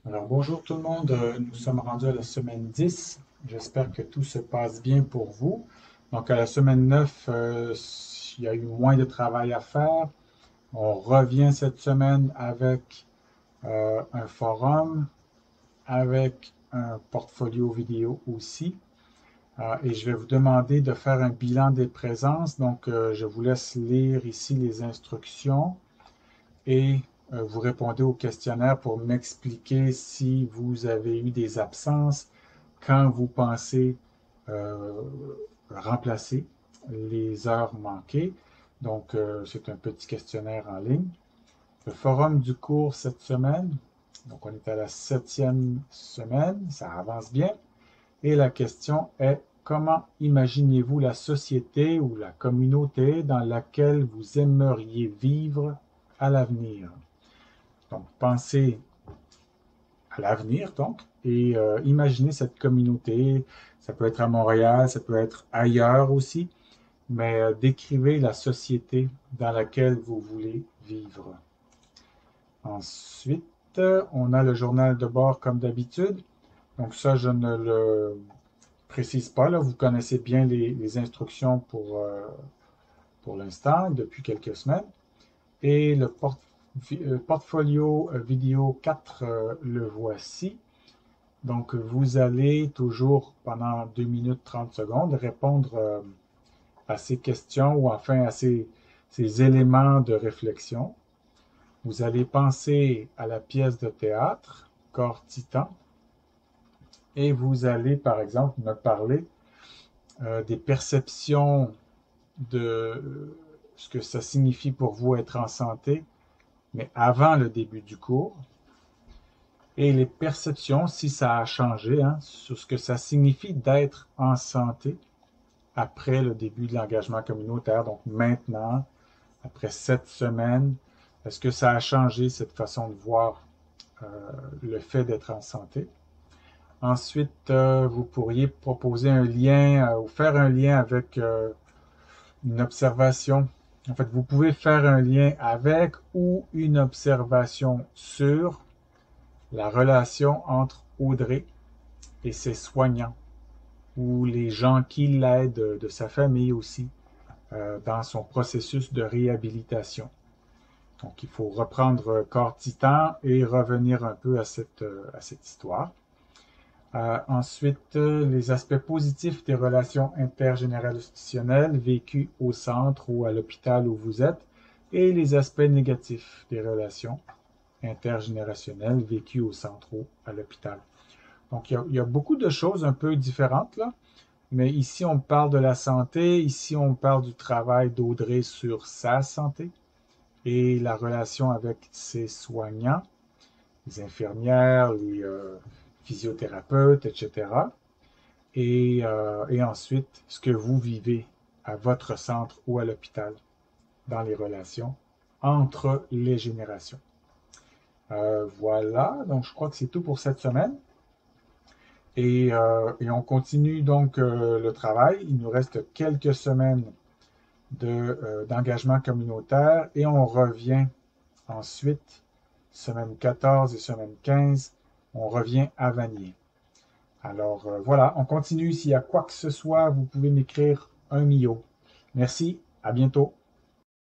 Alors bonjour tout le monde, nous sommes rendus à la semaine 10. J'espère que tout se passe bien pour vous. Donc à la semaine 9, il y a eu moins de travail à faire. On revient cette semaine avec un forum, avec un portfolio vidéo aussi. Et je vais vous demander de faire un bilan des présences. Donc je vous laisse lire ici les instructions et vous répondez au questionnaire pour m'expliquer si vous avez eu des absences, quand vous pensez euh, remplacer les heures manquées. Donc, c'est un petit questionnaire en ligne. Le forum du cours cette semaine, donc on est à la 7e semaine, ça avance bien. Et la question est, comment imaginez-vous la société ou la communauté dans laquelle vous aimeriez vivre à l'avenir? Donc, pensez à l'avenir, donc, et imaginez cette communauté. Ça peut être à Montréal, ça peut être ailleurs aussi, mais décrivez la société dans laquelle vous voulez vivre. Ensuite, on a le journal de bord comme d'habitude. Donc ça, je ne le précise pas, là. Vous connaissez bien les instructions pour l'instant, depuis quelques semaines. Et le portfolio vidéo 4, le voici. Donc, vous allez toujours, pendant 2 minutes 30 secondes, répondre à ces questions ou enfin à ces éléments de réflexion. Vous allez penser à la pièce de théâtre, Corps Titan, et vous allez, par exemple, me parler des perceptions de ce que ça signifie pour vous être en santé, mais avant le début du cours, et les perceptions, si ça a changé, hein, sur ce que ça signifie d'être en santé après le début de l'engagement communautaire, donc maintenant, après 7 semaines, est-ce que ça a changé cette façon de voir euh, le fait d'être en santé? Ensuite, vous pourriez proposer un lien ou faire un lien avec une observation. En fait, vous pouvez faire un lien avec ou une observation sur la relation entre Audrey et ses soignants ou les gens qui l'aident de sa famille aussi dans son processus de réhabilitation. Donc, il faut reprendre Corps Titan et revenir un peu à cette histoire. Ensuite, les aspects positifs des relations intergénérationnelles vécues au centre ou à l'hôpital où vous êtes et les aspects négatifs des relations intergénérationnelles vécues au centre ou à l'hôpital. Donc, il y a beaucoup de choses un peu différentes là, mais ici, on parle de la santé, ici, on parle du travail d'Audrey sur sa santé et la relation avec ses soignants, les infirmières, les physiothérapeutes, etc. Et ensuite, ce que vous vivez à votre centre ou à l'hôpital dans les relations entre les générations. Voilà, donc je crois que c'est tout pour cette semaine. Et on continue donc le travail. Il nous reste quelques semaines d'engagement communautaire et on revient ensuite, semaine 14 et semaine 15, on revient à Vanier. Alors voilà, on continue. S'il y a quoi que ce soit, vous pouvez m'écrire un mio. Merci, à bientôt.